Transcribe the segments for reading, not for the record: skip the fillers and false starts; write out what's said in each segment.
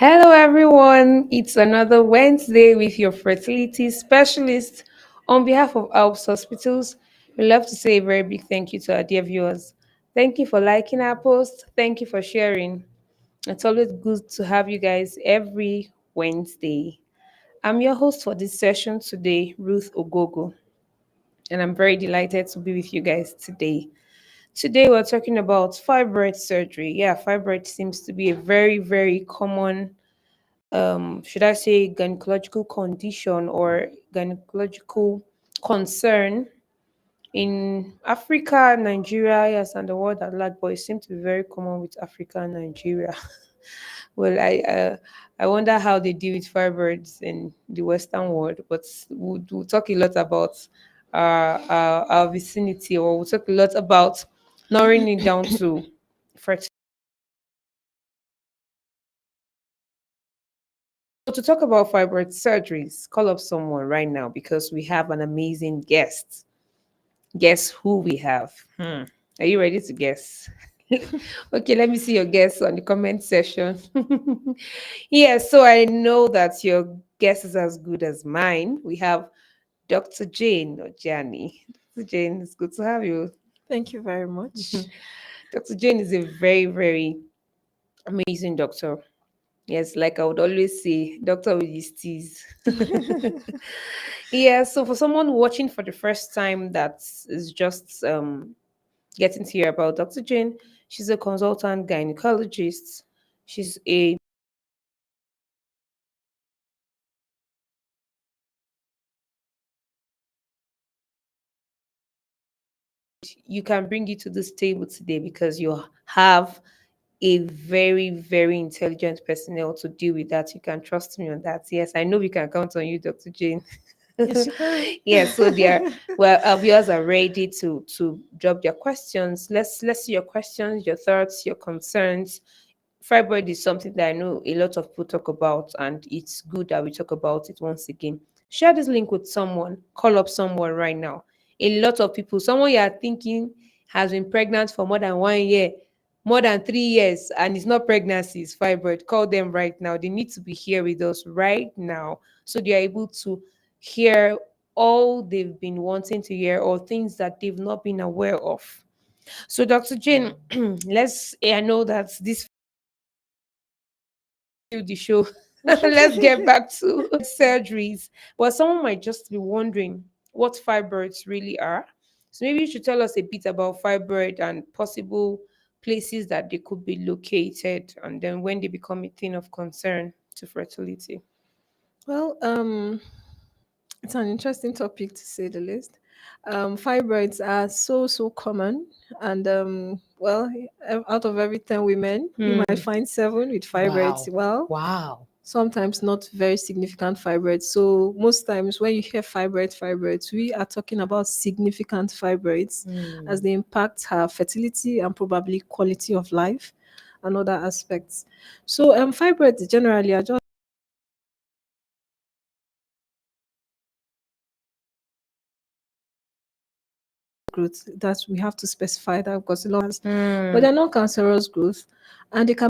Hello, everyone. It's another Wednesday with your fertility specialist. On behalf of Alps Hospitals, we'd love to say a very big thank you to our dear viewers. Thank you for liking our post. Thank you for sharing. It's always good to have you guys every Wednesday. I'm your host for this session today, Ruth Ogogo, and I'm very delighted to be with you guys today. Today, we're talking about fibroid surgery. Yeah, fibroid seems to be a very, very common should I say gynecological condition or gynecological concern in Africa, Nigeria, yes, and the world at large, but it seems to be very common with Africa and Nigeria. well, I wonder how they deal with fibroids in the Western world, but we'll talk a lot about our vicinity, or we'll talk a lot about narrowing it down to fertility. So to talk about fibroid surgeries, call up someone right now because we have an amazing guest. Guess who we have? Are you ready to guess? Okay, let me see your guess on the comment section. Yeah, so I know that your guess is as good as mine. We have Dr. Jane or Jani. Dr. Jane, it's good to have you. Thank you very much. Dr. Jane is a very, very amazing doctor. Yes, like I would always say, doctor with his teas. Yeah, so for someone watching for the first time that is just getting to hear about Dr. Jane, she's a consultant gynecologist. She's a you can bring you to this table today because you have a very, very intelligent personnel to deal with that. You can trust me on that. Yes, I know we can count on you, Dr. Jane. Yes, you can. Yeah, so they are well, our viewers are ready to drop their questions. Let's see your questions, your thoughts, your concerns. Fibroid is something that I know a lot of people talk about, and it's good that we talk about it once again. Share this link with someone, call up someone right now. A lot of people, someone you are thinking has been pregnant for more than 1 year, more than 3 years, and it's not pregnancy, it's fibroid. Call them right now. They need to be here with us right now so they are able to hear all they've been wanting to hear or things that they've not been aware of. So, Dr. Jane, I know that this the show. Let's get back to surgeries. Well, someone might just be wondering what fibroids really are. So maybe you should tell us a bit about fibroid and possible places that they could be located, and then when they become a thing of concern to fertility. Well, it's an interesting topic to say the least. Fibroids are so common, and out of every 10 women, you might Hmm. find seven with fibroids. Wow. Well, Wow. sometimes not very significant fibroids. So most times when you hear fibroids, we are talking about significant fibroids, as Hmm. they impact her fertility and probably quality of life and other aspects. So fibroids generally are just growth that we have to specify that because a lot, but Hmm. they're not cancerous growth, and they can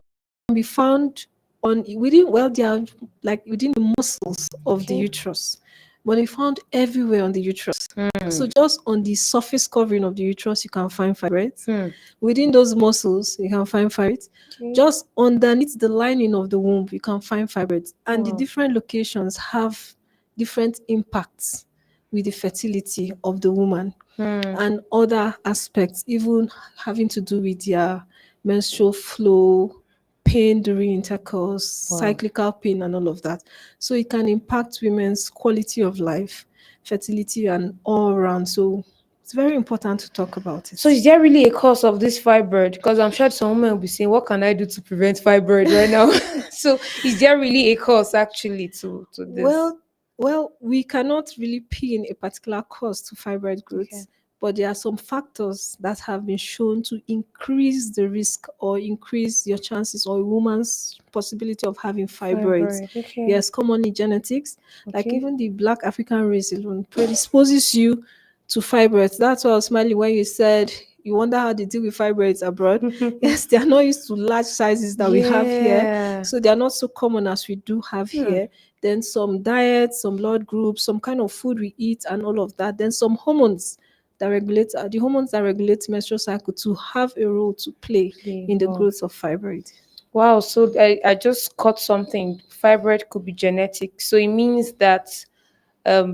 be found on within they are like within the muscles of the Okay. uterus, but they found everywhere on the uterus. Hmm. So just on the surface covering of the uterus, you can find fibroids. Hmm. Within those muscles, you can find fibroids. Okay. Just underneath the lining of the womb, you can find fibroids. And the Wow. different locations have different impacts with the fertility of the woman Hmm. and other aspects, even having to do with their menstrual flow, pain during intercourse, Wow. cyclical pain, and all of that. So it can impact women's quality of life, fertility, and all around. So it's very important to talk about So is it. there really a cause of this fibroid? Because I'm sure some women will be saying, "What can I do to prevent fibroid right now?" So is there really a cause actually to this? Well, well, we cannot really pin a particular cause to fibroid Okay. growth, but there are some factors that have been shown to increase the risk or increase your chances or a woman's possibility of having fibroids. Fibroid. Okay. Yes, commonly genetics, like Okay. even the Black African race alone predisposes you to fibroids. That's why I was smiling when you said you wonder how they deal with fibroids abroad. Yes, they are not used to large sizes that we have here, Yeah. so they are not so common as we do have Hmm. here. Then some diet, some blood groups, some kind of food we eat, and all of that. Then some hormones that regulate the hormones that regulate menstrual cycle to have a role to play Play. in the Wow. growth of fibroid. Wow. So I just caught something. Fibroid could be genetic. So it means that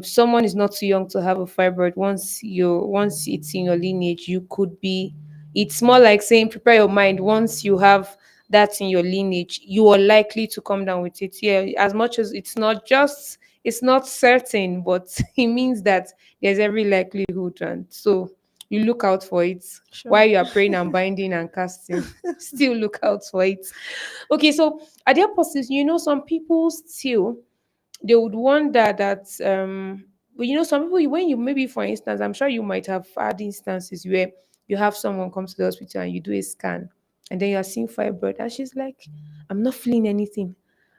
someone is not too young to have a fibroid. Once it's in your lineage, you could be. It's more like saying prepare your mind. Once you have that in your lineage, you are likely to come down with it. Yeah, as much as it's not certain, but it means that there's every likelihood, and so you look out for it Sure. while you are praying and binding and casting. Still look out for it. Okay, so are there possibilities? Some people still they would wonder that but some people, when you, maybe for instance, I'm sure you might have had instances where you have someone come to the hospital and you do a scan and then you're seeing fibroid and she's like, I'm not feeling anything,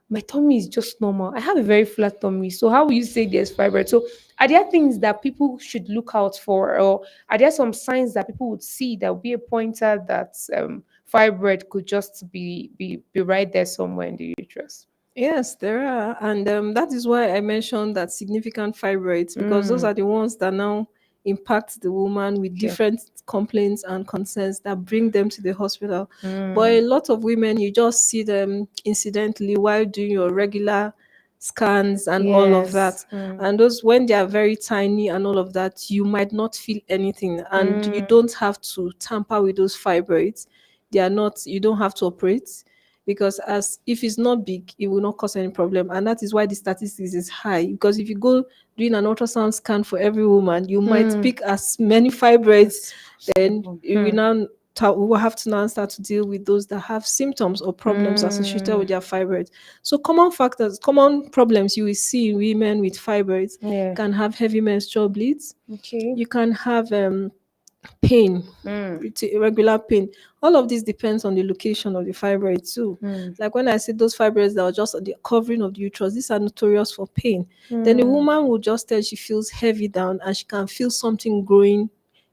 my tummy is just normal, I have a very flat tummy, so how will you say there's fibroid? So are there things that people should look out for, or are there some signs that people would see that would be a pointer that fibroid could just be right there somewhere in the uterus? Yes, there are. And that is why I mentioned that significant fibroids, because those Mm, are the ones that now impact the woman with okay. different complaints and concerns that bring them to the hospital. But Mm, a lot of women, you just see them incidentally while doing your regular scans and all of that. yes. Mm, And those, when they are very tiny and all of that, you might not feel anything, and you mm, don't have to tamper with those fibroids. They are not, you don't have to operate, because as if it's not big, it will not cause any problem. And that is why the statistics is high, because if you go doing an ultrasound scan for every woman, you might mm, pick as many fibroids. that's Then possible. we now we will have to now start to deal with those that have symptoms or problems associated Mm, with their fibroids. So common factors, common problems you will see in women with fibroids yeah. can have heavy menstrual bleeds. Okay. You can have pain, Mm, irregular pain. All of this depends on the location of the fibroid too. mm, Like when I say those fibroids that are just on the covering of the uterus, these are notorious for pain. Then the mm, woman will just tell she feels heavy down and she can feel something growing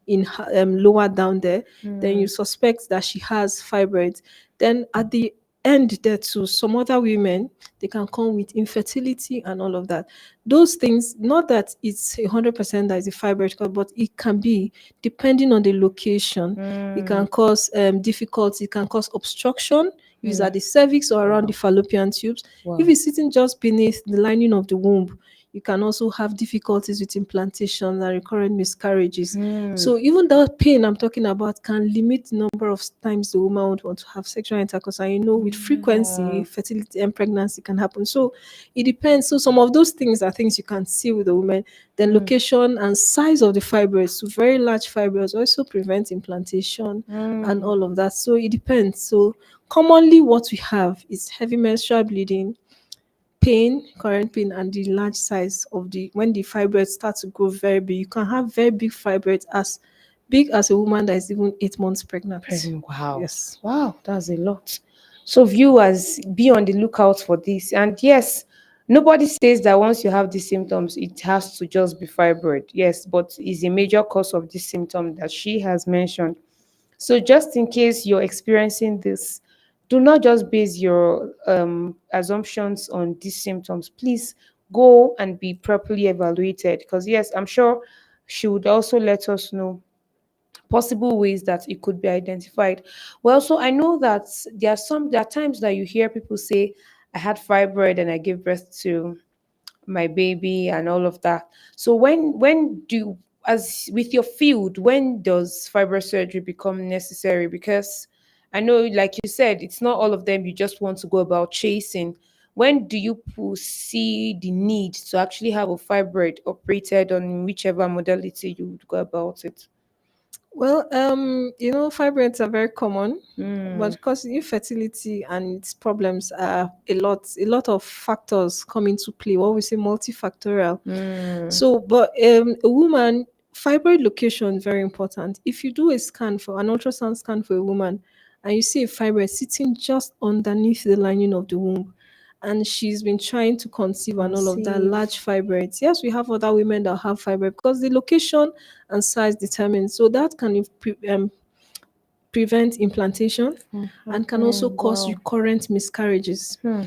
in her, lower down there. Then you mm, suspect that she has fibroids. Then at the end there too, some other women, they can come with infertility and all of that. Those things, not that it's 100% that is a fibroid, but it can be, depending on the location. It can mm, cause difficulty, it can cause obstruction if it's at mm. the cervix or around the fallopian tubes. If Wow. it's sitting just beneath the lining of the womb, you can also have difficulties with implantation and recurrent miscarriages. Mm, So even that pain I'm talking about can limit the number of times the woman would want to have sexual intercourse. And with frequency, yeah. fertility and pregnancy can happen. So it depends. So some of those things are things you can see with the woman. Then Mm, location and size of the fibroids. So very large fibroids also prevent implantation and mm, all of that. So it depends. So commonly what we have is heavy menstrual bleeding, pain, current pain, and the large size of the, when the fibroids start to grow very big. You can have very big fibroids as big as a woman that is even 8 months pregnant. present. Wow. Yes. Wow, that's a lot. So viewers, be on the lookout for this. And yes, nobody says that once you have these symptoms, it has to just be fibroid. Yes, but it's a major cause of this symptom that she has mentioned. So just in case you're experiencing this, do not just base your assumptions on these symptoms. Please go and be properly evaluated. Because yes, I'm sure she would also let us know possible ways that it could be identified. Well, so I know that there are times that you hear people say, I had fibroid and I gave birth to my baby and all of that. So when do, as with your field, when does fibroid surgery become necessary? Because I know, like you said, it's not all of them you just want to go about chasing. When do you see the need to actually have a fibroid operated on, whichever modality you would go about it? Well, fibroids are very common, but Mm, because infertility and its problems are a lot of factors come into play. What we say multifactorial. mm, So, but a woman, fibroid location very important. If you do a scan for an ultrasound scan for a woman, and you see a fibroid sitting just underneath the lining of the womb, and she's been trying to conceive and all of that, conceive. large fibroids. Yes, we have other women that have fibroid because the location and size determines. So that can prevent implantation From and can also happening. cause Wow. recurrent miscarriages. Hmm.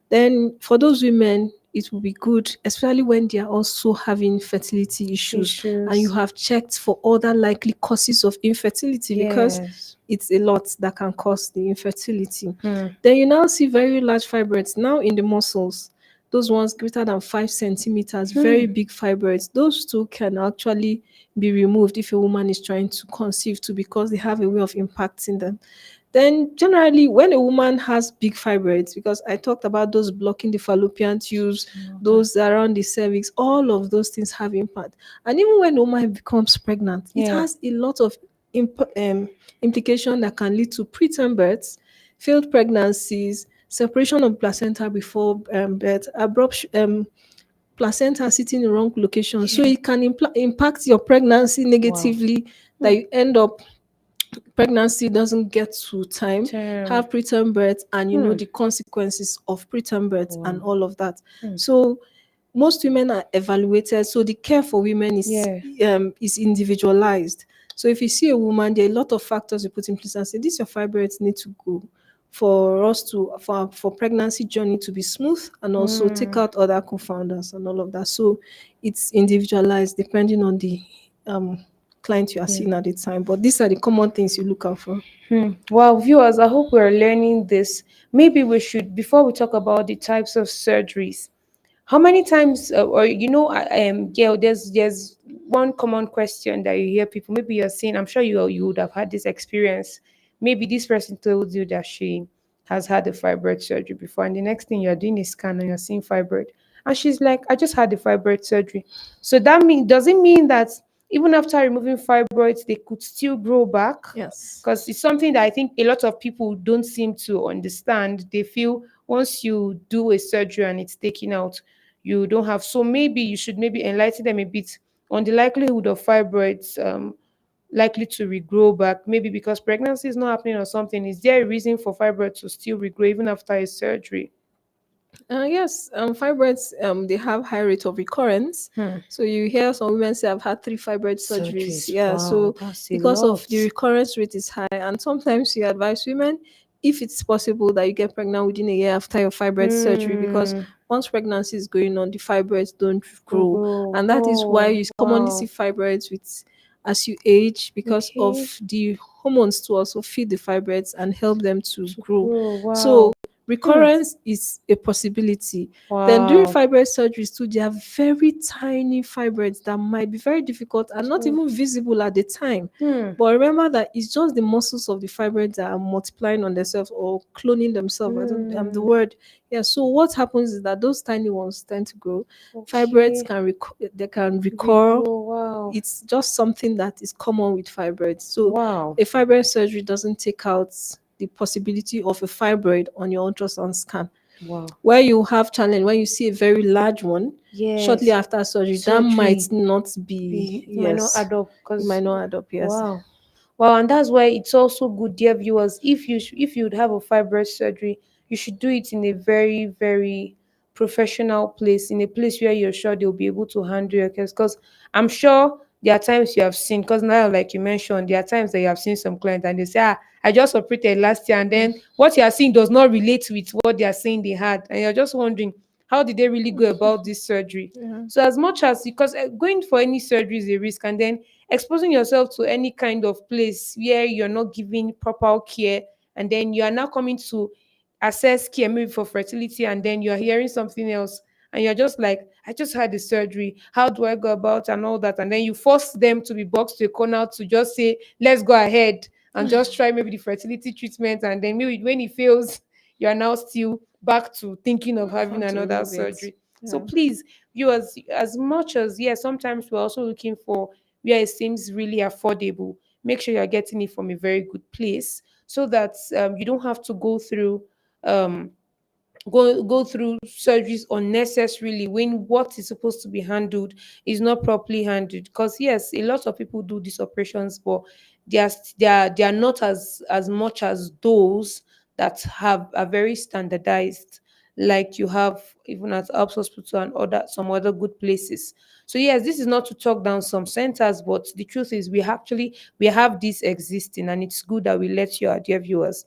Then for those women, it will be good, especially when they are also having fertility issues and you Issues. have checked for other likely causes of infertility, because Yes. it's a lot that can cause the infertility. Hmm. Then you now see very large fibroids now in the muscles. Those ones greater than 5 centimeters, Hmm. very big fibroids. Those two can actually be removed if a woman is trying to conceive too, because they have a way of impacting them. Then, generally, when a woman has big fibroids, because I talked about those blocking the fallopian tubes, Some of that. those around the cervix, all of those things have impact. And even when a woman becomes pregnant, it Yeah. has a lot of implication that can lead to preterm births, failed pregnancies, separation of placenta before birth, abrupt placenta sitting in the wrong location. So Yeah. it can impact your pregnancy Wow. negatively, that Hmm. you end up pregnancy doesn't get to time, Term. have preterm birth, and Hmm. the consequences of preterm birth and Wow. all of that. Hmm. So most women are evaluated. So the care for women Yeah. is individualized. So if you see a woman, there are a lot of factors you put in place and say, this your fibroids need to go for us to for pregnancy journey to be smooth, and also take Hmm. out other confounders and all of that. So it's individualized depending on the um client you are Yeah. seeing at the time. But these are the common things you look out for. Hmm. Well, viewers, I hope we're learning this. Maybe we should, before we talk about the types of surgeries, how many times, or yeah, there's one common question that you hear people. Maybe you're saying, I'm sure you would have had this experience. Maybe this person told you that she has had a fibroid surgery before, and the next thing you're doing a scan and you're seeing fibroid, and she's like, I just had the fibroid surgery. So that mean does it mean that even after removing fibroids, they could still grow back? Yes. Because it's something that I think a lot of people don't seem to understand. They feel once you do a surgery and it's taken out, you don't have. So maybe you should maybe enlighten them a bit on the likelihood of fibroids likely to regrow back. Maybe because pregnancy is not happening or something. Is there a reason for fibroids to still regrow even after a surgery? Yes, fibroids, they have high rate of recurrence. Hmm. So you hear some women say, I've had 3 fibroid surgeries. Surgeries. Yeah, Wow, so that's a because of the lot. recurrence rate is high, and sometimes you advise women, if it's possible, that you get pregnant within a year after your fibroid surgery, because Hmm. once pregnancy is going on, the fibroids don't Don't grow. grow. And that is why Oh, you commonly see wow. fibroids with as you age, because Okay. of the hormones to also feed the fibroids and help them to To grow. grow. So Wow. Hmm. recurrence is a possibility. Then during Wow. fibroid surgeries too, there are very tiny fibroids that might be very difficult and not So, even visible at the time. hmm. But remember that it's just the muscles of the fibroids that are multiplying on themselves or cloning themselves. I don't the Hmm. word. Yeah. So what happens is that those tiny ones tend to grow. Fibroids Okay. can they can recur. Regrow. Wow. It's just something that is common with fibroids. So Wow. a fibroid surgery doesn't take out the possibility of a fibroid on your ultrasound scan. Wow. Where you have challenge, when you see a very large one shortly Yes. after surgery, that might Surgery. not be, It might not yes, add up it because might not add up, yes. wow. Wow, and that's why it's also good, dear viewers. If you'd have a fibroid surgery, you should do it in a very, very professional place, in a place where you're sure they'll be able to handle your case. Because I'm sure there are times you have seen, because now, like you mentioned, there are times that you have seen some clients and they say, ah, I just operated last year, and then what you are seeing does not relate with what they are saying they had. And you're just wondering, how did they really go about this surgery? Yeah. So as much as because going for any surgery is a risk, and then exposing yourself to any kind of place where you're not giving proper care, and then you are now coming to assess care maybe for fertility, and then you're hearing something else, and you're just like, I just had the surgery, how do I go about and all that, and then you force them to be boxed to a corner to just say, let's go ahead and just try maybe the fertility treatment, and then maybe when it fails, you are now still back to thinking of having How to another remove it. surgery. So Yeah. please, viewers, as much as yes, sometimes we're also looking for where it seems really affordable, make sure you're getting it from a very good place so that you don't have to um, go through surgeries unnecessarily when what is supposed to be handled is not properly handled. Because yes, a lot of people do these operations, but they are not as much as those that have are very standardized. like you have even at Alps Hospital and other some other good places. So yes, this is not to talk down some centers, but the truth is we have this existing, and it's good that we let your dear viewers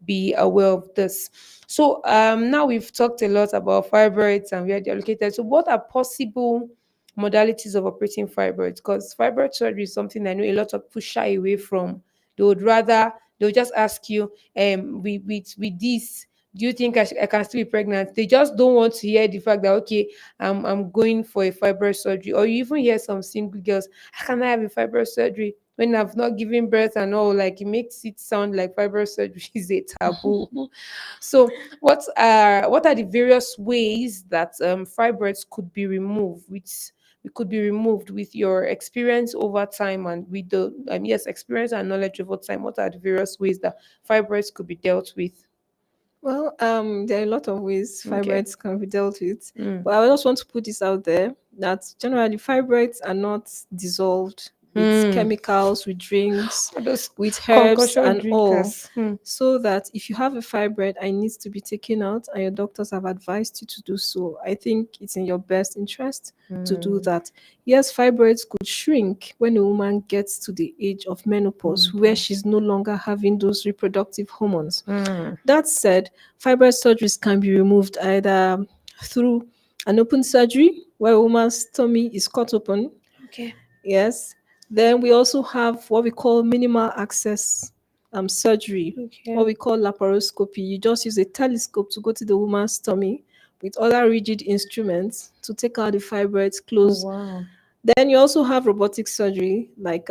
be aware of this. So now we've talked a lot about fibroids and where they're located. So what are possible modalities of operating fibroids? Because fibroid surgery is something I know a lot of people shy away from. They would rather they'll just ask you, with this, do you think I can still be pregnant? They just don't want to hear the fact that okay, I'm going for a fibroid surgery. Or you even hear some single girls, how can I have a fibroid surgery when I've not given birth and all? Like it makes it sound like fibroid surgery is a taboo. So what are the various ways that fibroids could be removed with it could be removed with your experience over time and with the yes, experience and knowledge over time? What are the various ways that fibroids could be dealt with? Well, there are a lot of ways Okay. fibroids can be dealt with, Mm. but I just want to put this out there that generally fibroids are not dissolved with Mm. chemicals, with drinks, All those with herbs, concussion and all. drinkers. Mm. So that if you have a fibroid and it needs to be taken out and your doctors have advised you to do so, I think it's in your best interest to do Mm. that. Yes, fibroids could shrink when a woman gets to the age of menopause, where Menopause. she's no longer having those reproductive hormones. Mm. That said, fibroid surgeries can be removed either through an open surgery where a woman's tummy is cut open. Okay. Yes. Then we also have what we call minimal access surgery, what Okay. we call laparoscopy. You just use a telescope to go to the woman's tummy with other rigid instruments to take out the fibroids Oh close. wow. Then you also have robotic surgery, like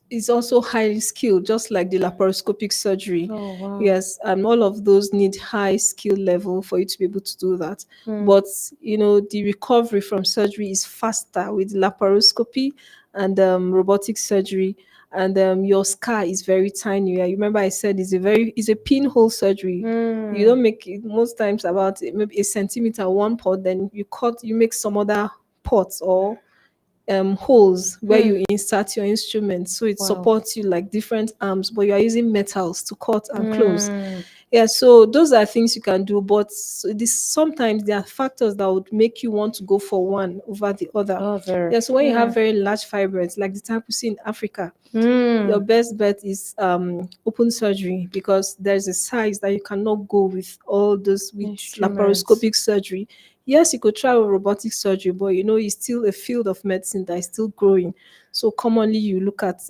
is also highly skilled, just like the laparoscopic surgery. Oh wow. Yes, and all of those need high skill level for you to be able to do that. Mm. But the recovery from surgery is faster with laparoscopy and robotic surgery. And your scar is very tiny. Yeah, you remember I said it's a pinhole surgery. You Mm. don't make it most times about maybe a centimeter one port, then you make some other ports or holes where Mm. you insert your instrument so it Wow. supports you like different arms, but you are using metals to cut and close. Mm. Yeah, so those are things you can do, but this sometimes there are factors that would make you want to go for one over the other. Other. Yeah, so when you have Mm. very large fibroids like the type we see in Africa, your Mm. best bet is open surgery because there's a size that you cannot go with all this with Instruments. laparoscopic surgery. Yes, you could try with robotic surgery, but it's still a field of medicine that is still growing. So commonly you look at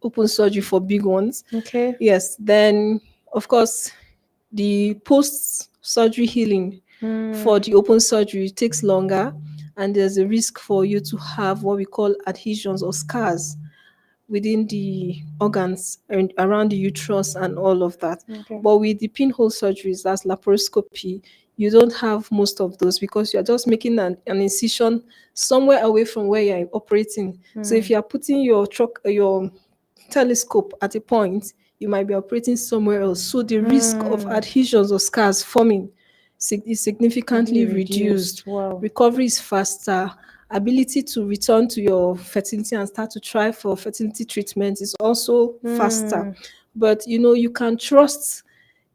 open surgery for big ones. Okay. Yes, then of course the post surgery healing for Mm. the open surgery takes longer, and there's a risk for you to have what we call adhesions or scars within the organs and around the uterus and all of that. Okay. But with the pinhole surgeries, that's laparoscopy, you don't have most of those because you're just making an incision somewhere away from where you're operating. So if Mm. you're putting your telescope at a point, you might be operating somewhere else. So the risk of Mm. adhesions or scars forming is Only significantly reduced. reduced. Wow. Recovery is faster. Ability to return to your fertility and start to try for fertility treatment is also faster. Mm. But you can trust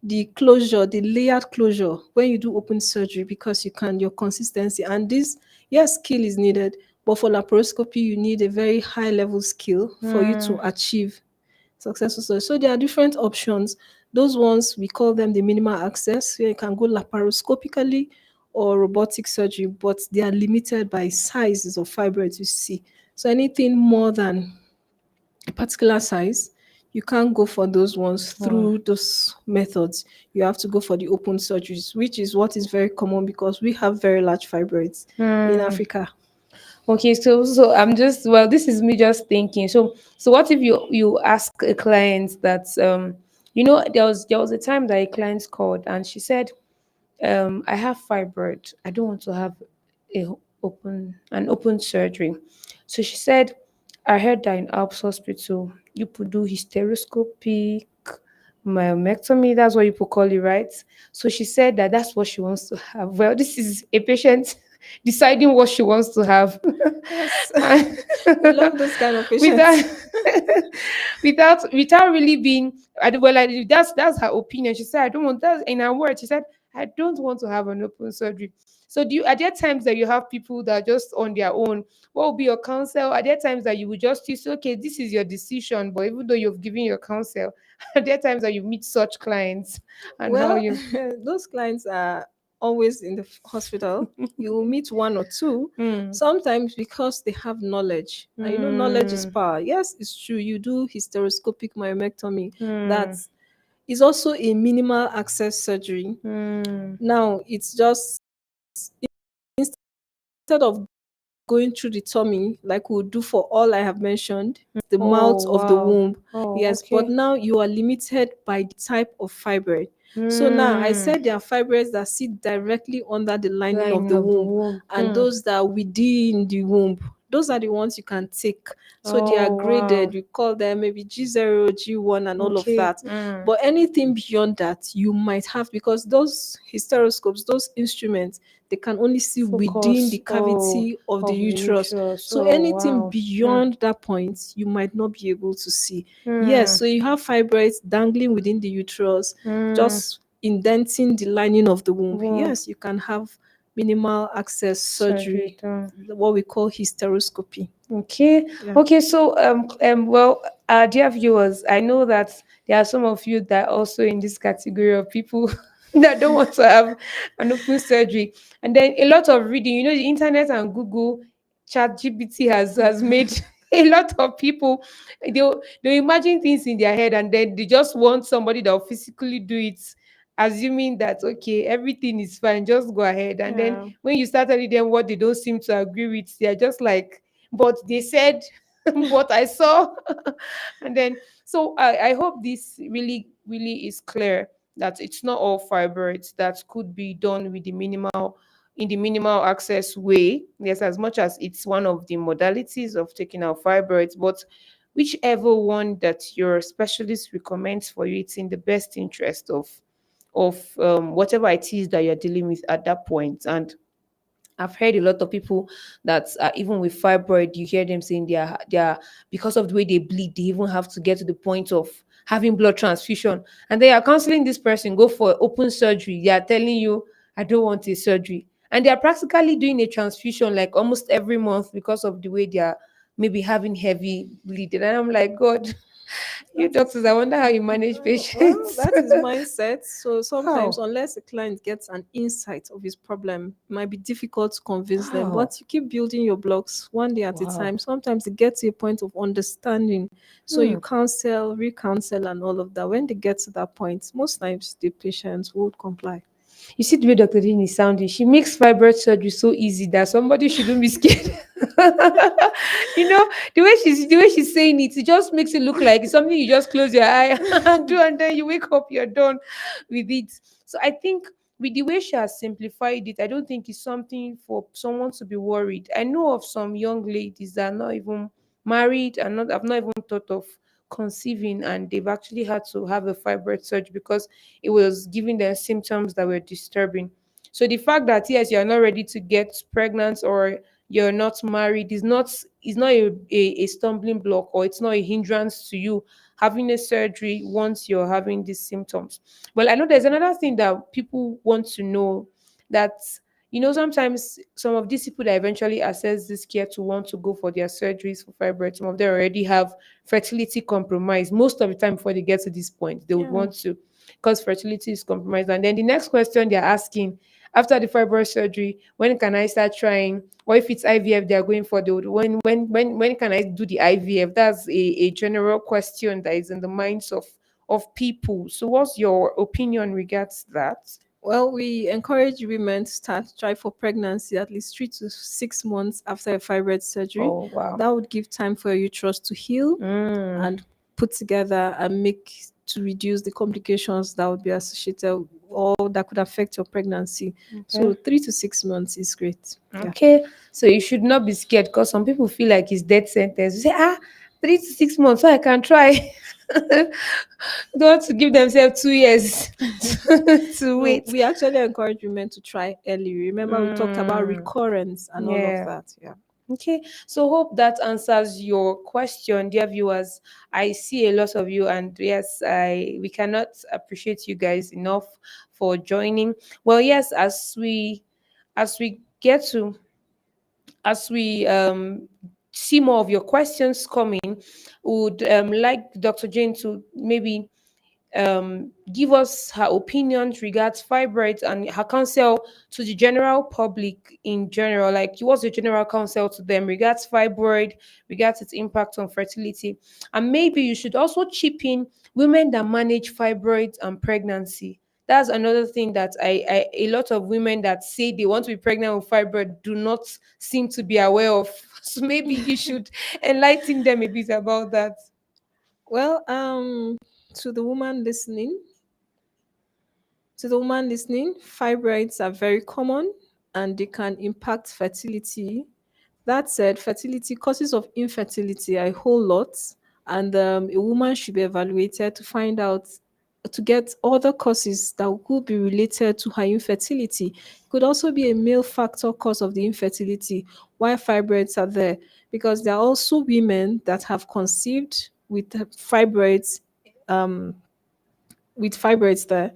the closure, the layered closure when you do open surgery because your consistency and this, yes, skill is needed, but for laparoscopy, you need a very high level skill for you to Mm. achieve successful surgery. So there are different options. Those ones we call them the minimal access. So you can go laparoscopically or robotic surgery, but they are limited by sizes of fibroids you see. So anything more than a particular size, you can't go for those ones Wow. through those methods. You have to go for the open surgeries, which is what is very common because we have very large fibroids in Mm. Africa. Okay, so I'm just well, this is me just thinking. So what if you ask a client that there was a time that a client called and she said, I have fibroid. I don't want to have a an open surgery. So she said, I heard that in Alps Hospital you could do hysteroscopic myomectomy. That's what you could call it, right? So she said that that's what she wants to have. Well, this is a patient deciding what she wants to have. Yes, And we love those kind of with that patients. without really being, well, that's her opinion. She said, I don't want that. In her words, she said, I don't want to have an open surgery. So do you, are there times that you have people that are just on their own? What will be your counsel? Are there times that you would just use, okay, this is your decision, but even though you've given your counsel, are there times that you meet such clients and how Well, you those clients are always in the hospital. You will meet one or two, mm, sometimes because they have knowledge. And knowledge is mm, power. Yes, it's true. You do hysteroscopic myomectomy. That mm, is also a minimal access surgery. mm. Now, it's just instead of going through the tummy like we would do for all I have mentioned, the Oh mouth of the wow. womb. Oh, Yes, but okay. now you are limited by the type of fibroid. So now I Mm. said there are fibroids that sit directly under the lining of Lining the of the womb, womb. and Mm. those that are within the womb. Those are the ones you can take. So they are Oh wow. graded. We call them maybe G0, G1, and all of Okay. that. Mm. But anything beyond that, you might have, because those hysteroscopes, those instruments, they can only see within the Focus. Oh, cavity of the of the uterus. uterus. So Oh anything wow. Mm. beyond that point, you might not be able to see. Yes, Mm. so you have fibroids dangling within the uterus, Mm. just indenting the lining of the womb. Womb Yes, you can have minimal access surgery surgery, done. what we call hysteroscopy. Okay. Yeah. Okay. So, well, dear viewers, I know that there are some of you that are also in this category of people that don't want to have an open surgery, and then a lot of reading. You know, the internet and Google, Chat GPT has made a lot of people. They imagine things in their head, and then they just want somebody that will physically do it, assuming that okay, everything is fine, just go ahead. And then Yeah. when you start telling them what they don't seem to agree with, they're just like, but they said, but I saw. And then, so I hope this really is clear that it's not all fibroids that could be done with the minimal, in the minimal access way. Yes, as much as it's one of the modalities of taking out fibroids, but whichever one that your specialist recommends for you, it's in the best interest of whatever it is that you're dealing with at that point. And I've heard a lot of people that even with fibroid, you hear them saying they are because of the way they bleed, they even have to get to the point of having blood transfusion. And they are counseling this person, go for open surgery. They are telling you, I don't want a surgery. And they are practically doing a transfusion like almost every month because of the way they are maybe having heavy bleeding. And I'm like, God, you That is doctors, I wonder how you manage well, patients. that is mindset. So sometimes, How? unless the client gets an insight of his problem, it might be difficult to convince them. How? But you keep building your blocks one day at a Wow. time. Sometimes it gets to a point of understanding. So you Hmm. counsel, recounsel, and all of that. When they get to that point, most times the patients would comply. You see the way Dr. Dean is sounding. She makes fibroid surgery so easy that somebody shouldn't be scared. You know, the way she's saying it, it just makes it look like it's something you just close your eye and do, and then you wake up, you're done with it. So I think with the way she has simplified it, I don't think it's something for someone to be worried. I know of some young ladies that are not even married and not have not even thought of conceiving, and they've actually had to have a fibroid surgery because it was giving them symptoms that were disturbing. So the fact that yes, you're not ready to get pregnant or you're not married is not a stumbling block, or it's not a hindrance to you having a surgery once you're having these symptoms. Well, I know there's another thing that people want to know, that sometimes some of these people that eventually access this care to want to go for their surgeries for fibroids, some of them already have fertility compromise. Most of the time before they get to this point, they would Yeah. want to, because fertility is compromised. And then the next question they're asking after the fibroid surgery, when can I start trying? Or if it's IVF they're going for, the when can I do the IVF? That's a general question that is in the minds of people. So what's your opinion regards that? Well, we encourage women to try for pregnancy at least 3 to 6 months after a fibroid surgery. Oh wow. That would give time for your uterus to heal Mm, and put together and make to reduce the complications that would be associated or that could affect your pregnancy. So okay. 3 to 6 months is great. Yeah. Okay. So you should not be scared, because some people feel like it's death sentence. You say, 3 to 6 months, so I can try. Don't want to give themselves 2 years to No, wait. we actually encourage women to try early. Remember, we talked about Mm, recurrence and all of yeah. that. Yeah. Okay, so hope that answers your question, dear viewers. I see a lot of you, and yes, I we cannot appreciate you guys enough for joining. Well, yes, as we get to as we see more of your questions coming, would like Dr. Jane to maybe give us her opinions regards fibroids and her counsel to the general public in general. Like, what's the general counsel to them regards fibroid, regards its impact on fertility, and maybe you should also chip in women that manage fibroids and pregnancy. That's another thing that a lot of women that say they want to be pregnant with fibroid do not seem to be aware of. So maybe you should enlighten them a bit about that. Well, to the woman listening, fibroids are very common and they can impact fertility. That said, fertility causes of infertility are a whole lot, and a woman should be evaluated to find out to get other causes that could be related to her infertility. It could also be a male factor cause of the infertility, why fibroids are there, because there are also women that have conceived um, with fibroids there.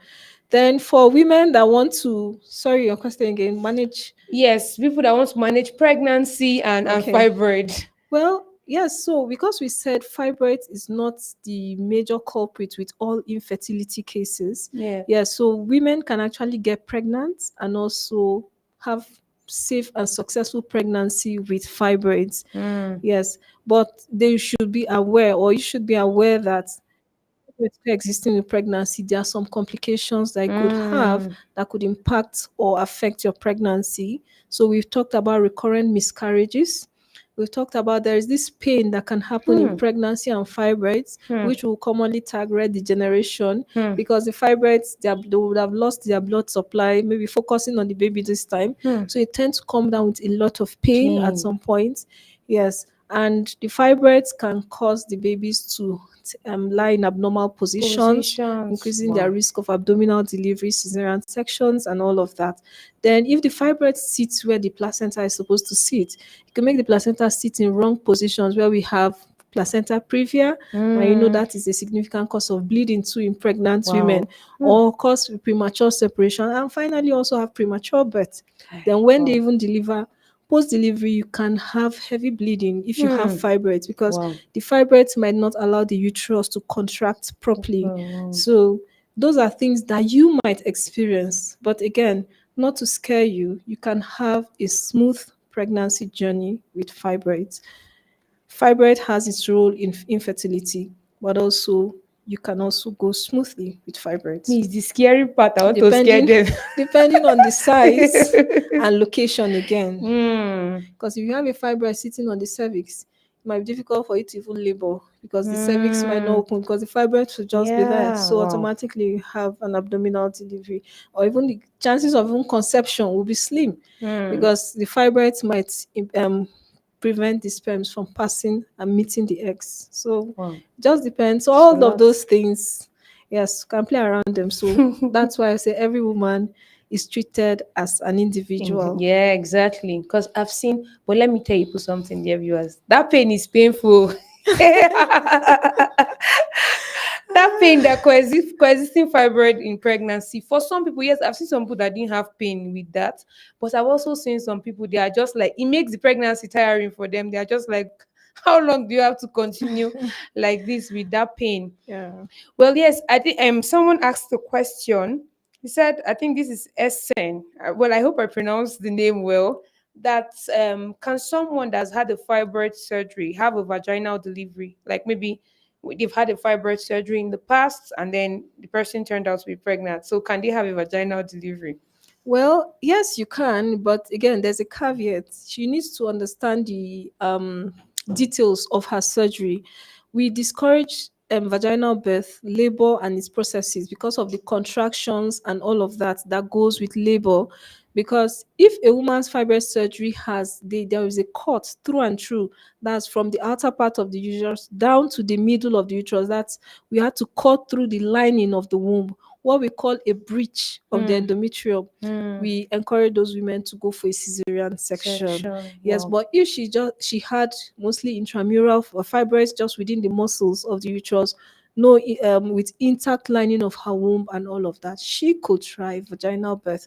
Then for women that want to, sorry, your question again, manage. Yes, people that want to manage pregnancy and Okay. fibroid. Well, yes. So because we said fibroid is not the major culprit with all infertility cases, Yeah. yeah. So women can actually get pregnant and also have safe and successful pregnancy with fibroids. Mm, Yes, but they should be aware, or you should be aware that with coexisting with pregnancy, there are some complications that it could have mm, that could impact or affect your pregnancy. So we've talked about recurrent miscarriages. We've talked about there is this pain that can happen in hmm, pregnancy and fibroids, hmm, which will commonly tag red degeneration, hmm, because the fibroids they would have lost their blood supply, maybe focusing on the baby this time. hmm. So it tends to come down with a lot of pain at Pain, some point. Yes, and the fibroids can cause the babies to lie in abnormal positions, positions. increasing their Wow. risk of abdominal delivery, cesarean sections, and all of that. Then, if the fibroid sits where the placenta is supposed to sit, it can make the placenta sit in wrong positions where we have placenta previa, and Mm, that is a significant cause of bleeding too in pregnant women, wow. Hmm. or cause premature separation, and finally also have premature birth. Kai, Then, when they wow. even deliver, post delivery, you can have heavy bleeding if you have Hmm. fibroids, because Wow. the fibroids might not allow the uterus to contract properly. Wow. So those are things that you might experience. But again, not to scare you, you can have a smooth pregnancy journey with fibroids. Fibroid has its role in infertility, but also you can also go smoothly with fibroids. Me is the scary part. I want to scare Depending them. depending on the size and location again. Hmm. Because if you have a fibroid sitting on the cervix, it might be difficult for you to even labor because the cervix might not Hmm. open because the fibroid should just be there. Yeah. So Wow. automatically you have an abdominal delivery, or even the chances of even conception will be slim Hmm. because the fibroids might prevent the sperms from passing and meeting the eggs. So Wow. it just depends. So It's a all of lot. those things, yes, can play around them. So that's why I say every woman is treated as an individual. Yeah, exactly. Because I've seen, but let me tell you something, dear viewers. That pain is painful. That pain, that coexisting fibroid in pregnancy. For some people, yes, I've seen some people that didn't have pain with that. But I've also seen some people, they are just like, it makes the pregnancy tiring for them. They are just like, how long do you have to continue like this with that pain? Yeah. Well, yes, I think someone asked the question. He said, I think this is Essen. Well, I hope I pronounced the name well. That can someone that's had a fibroid surgery have a vaginal delivery? Like maybe they've had a fibroid surgery in the past and then the person turned out to be pregnant. So can they have a vaginal delivery? Well, yes, you can, but again, there's a caveat. She needs to understand the details of her surgery. We discourage vaginal birth, labor, and its processes because of the contractions and all of that that goes with labor. Because if a woman's fibroid surgery there is a cut through and through, that's from the outer part of the uterus down to the middle of the uterus. That's we had to cut through the lining of the womb. what we call a breach of the Mm. endometrium, Mm. we encourage those women to go for a cesarean section. Section. Yes, Wow. but if she had mostly intramural fibroids just within the muscles of the uterus, no, with intact lining of her womb and all of that, she could try vaginal birth.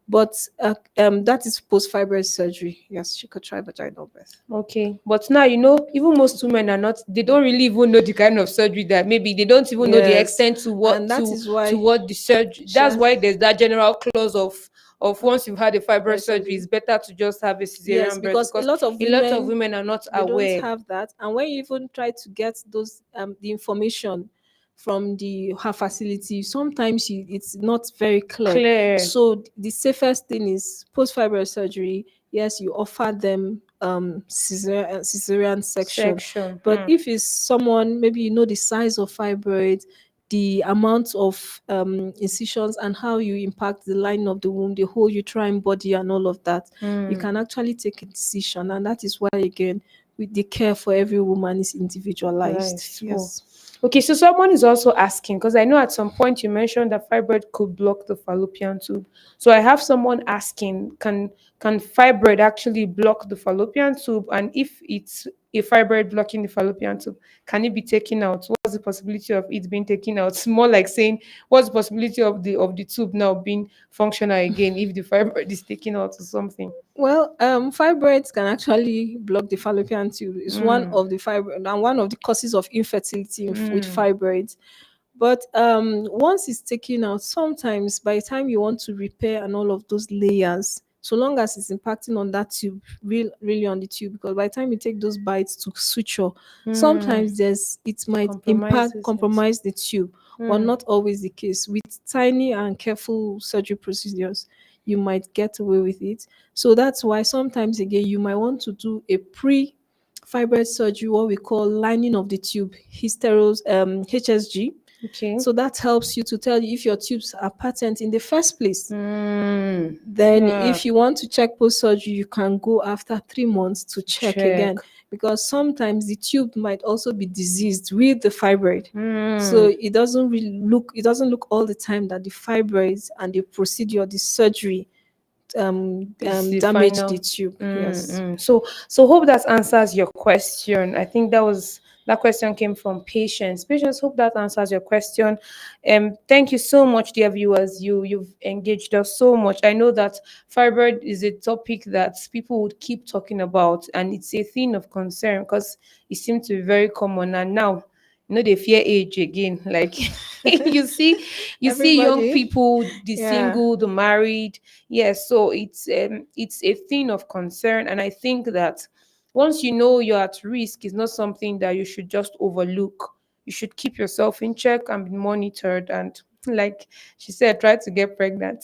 But that is post fibroid surgery. Yes, she could try vaginal birth. Okay, but now even most women are not. They don't really even know the kind of surgery that maybe they don't even know the Yes, extent to and that is why what the surgery. she That's has why there's that general clause of once you've had a fibroid fibroid surgery, surgery. it's better to just have a Yes, cesarean birth because a because lot of a lot of women, women are not they don't aware. have that, and when you even try to get those the information from the her facility, sometimes it's not very clear. Clear So the safest thing is post fibroid surgery. Yes, you offer them cesarean section, section. but if it's someone, maybe you know the size of fibroid, the amount of incisions, and how you impact the lining of the womb, the whole uterine body, and all of that, you can actually take a decision. And that is why, again, with the care for every woman is individualized. Nice. Oh. Yes. Okay, so someone is also asking because I know at some point you mentioned that fibroid could block the fallopian tube. So I have someone asking, can fibroid actually block the fallopian tube? And if it's a fibroid blocking the fallopian tube, can it be taken out? What's the possibility of it being taken out? It's more like saying, what's the possibility of the tube now being functional again if the fibroid is taken out or something? Well, fibroids can actually block the fallopian tube. It's one Mm, of the fibroid and one of the causes of infertility with mm, fibroids. But once it's taken out, sometimes by the time you want to repair and all of those layers, so long as it's impacting on that tube, really on the tube, because by the time you take those bites to suture, mm. sometimes it might impact Compromises it. compromise the tube, but Mm. not always the case. With tiny and careful surgery procedures, you might get away with it. So that's why sometimes again you might want to do a pre fibroid surgery, what we call lining of the tube, HSG. Okay. So that helps you to tell you if your tubes are patent in the first place. Mm. Then, Yeah. if you want to check post surgery, you can go after 3 months to check Check. again, because sometimes the tube might also be diseased with the fibroid. So Mm. it doesn't look all the time that the fibroids and the procedure, the surgery, It's the damage the final. tube. Mm, Yes. mm. So hope that answers your question. I think that question came from Patience. Patience, hope that answers your question. Thank you so much, dear viewers. You've engaged us so much. I know that fibroid is a topic that people would keep talking about, and it's a thing of concern because it seems to be very common. And now, they fear age again. Like you see young Everybody. people, the Yeah. single, the married. Yes, so it's a thing of concern, and I think that once you know you're at risk, it's not something that you should just overlook. You should keep yourself in check and be monitored, and like she said, try to get pregnant.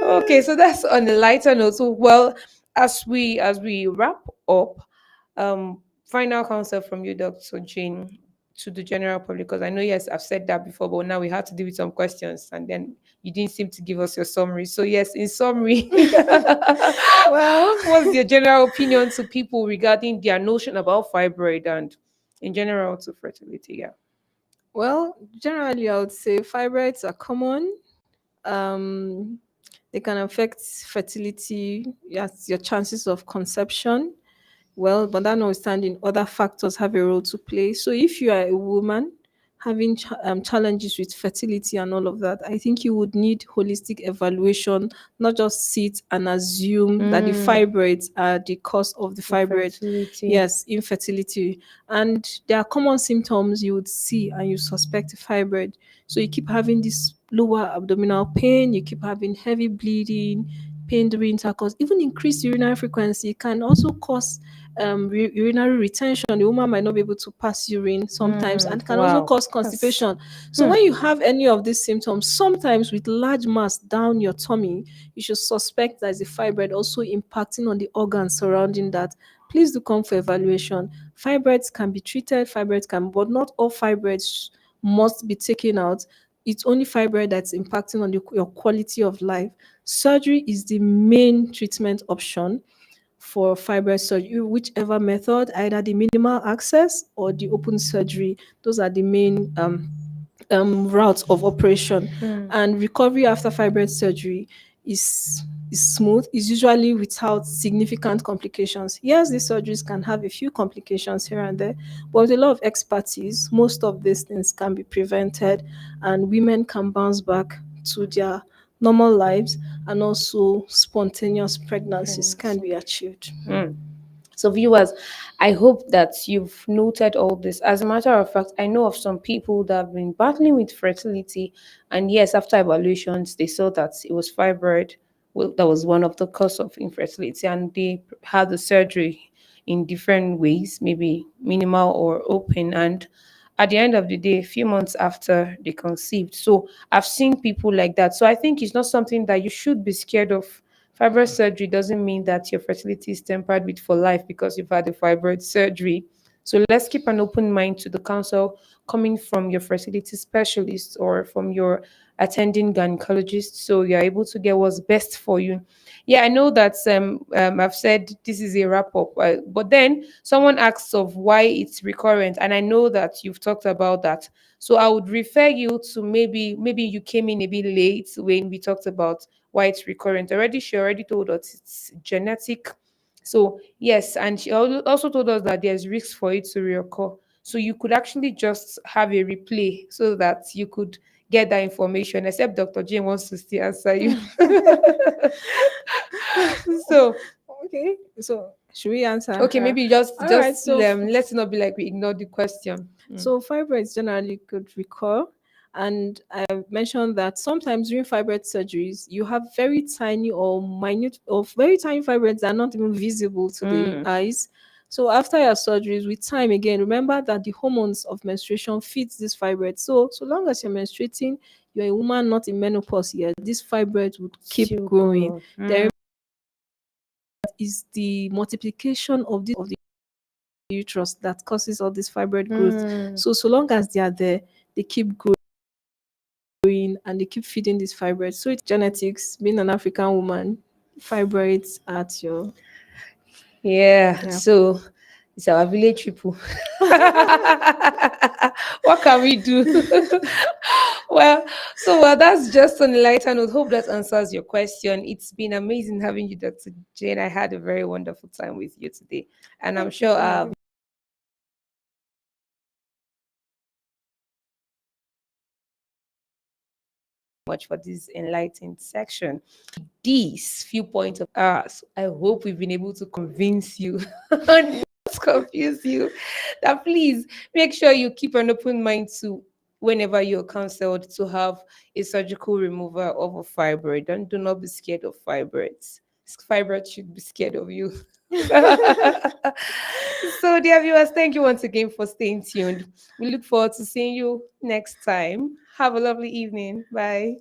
Okay, so that's on a lighter note. So, well, as we wrap up, final counsel from you, Dr. Jane, to the general public, because I know, yes, I've said that before, but now we have to deal with some questions, and then you didn't seem to give us your summary. So, yes, in summary, Well, what's your general opinion to people regarding their notion about fibroid and in general to fertility? Yeah. well, generally, I would say fibroids are common. Um, they can affect fertility, yes, your chances of conception. Well, but that notwithstanding, other factors have a role to play. So if you are a woman having challenges with fertility and all of that, I think you would need holistic evaluation, not just sit and assume that the Mm, fibroids are the cause of the the fibroid. fertility. Yes, infertility. And there are common symptoms you would see and you suspect a fibroid. So you keep having this lower abdominal pain, you keep having heavy bleeding, pain during intercourse, even increased urinary frequency can also cause urinary retention. The woman might not be able to pass urine sometimes, and can also Wow. cause That's constipation. So when you have any of these symptoms, sometimes with large mass down your tummy, you should suspect there's a fibroid also impacting on the organs surrounding that. Please do come for evaluation. Fibroids can be treated, fibroids can, but not all fibroids must be taken out. It's only fibroid that's impacting on your quality of life. Surgery is the main treatment option for fibroid surgery, whichever method, either the minimal access or the open surgery. Those are the main route of operation, Mm. and recovery after fibroid surgery is smooth, is usually without significant complications. Yes, these surgeries can have a few complications here and there, but with a lot of expertise, most of these things can be prevented, and women can bounce back to their normal lives, and also spontaneous pregnancies can Pregnancy. be achieved. Mm. So, viewers, I hope that you've noted all this. As a matter of fact, I know of some people that have been battling with fertility, and yes, after evaluations, they saw that it was fibroid. Well, that was one of the cause of infertility, and they had the surgery in different ways, maybe minimal or open. And at the end of the day, a few months after they conceived. So I've seen people like that. So I think it's not something that you should be scared of. Fibroid surgery doesn't mean that your fertility is tempered with for life because you've had a fibroid surgery. So let's keep an open mind to the counsel coming from your fertility specialist or from your attending gynecologist so you're able to get what's best for you. Yeah, I know that I've said this is a wrap up, but then someone asks of why it's recurrent, and I know that you've talked about that. So I would refer you to maybe you came in a bit late when we talked about why it's recurrent. Already, she already told us it's genetic. So yes, and she also told us that there's risk for it to reoccur. So you could actually just have a replay so that you could get that information. Except Dr. Jane wants to still answer you. So Okay, so should we answer okay, her? maybe just All right, so let's not be like we ignored the question. Mm. fibroids generally could recur, and I mentioned that sometimes during fibroid surgeries, you have very tiny or minute or very tiny fibroids that are not even visible to the Mm. eyes. So after your surgeries, with time again, remember that the hormones of menstruation feeds this fibroid. So long as you're menstruating, you're a woman not in menopause yet, this fibroid would keep Still growing. grow. There Mm. is the multiplication of the uterus that causes all this fibroid growth. Mm. So long as they are there, they keep growing and they keep feeding these fibroids. So it's genetics. Being an African woman, fibroids at your Yeah, yeah. so it's our village people. What can we do? Well, that's just on a lighter note. Hope that answers your question. It's been amazing having you, Dr. Jane. I had a very wonderful time with you today, and I'm Thank you sure for having much for this enlightened section. These few points of ours, I hope we've been able to convince you and not confuse you that please make sure you keep an open mind to whenever you're counseled to have a surgical removal of a fibroid. And do not be scared of fibroids. Fibroids should be scared of you. So, dear viewers, thank you once again for staying tuned. We look forward to seeing you next time. Have a lovely evening. Bye.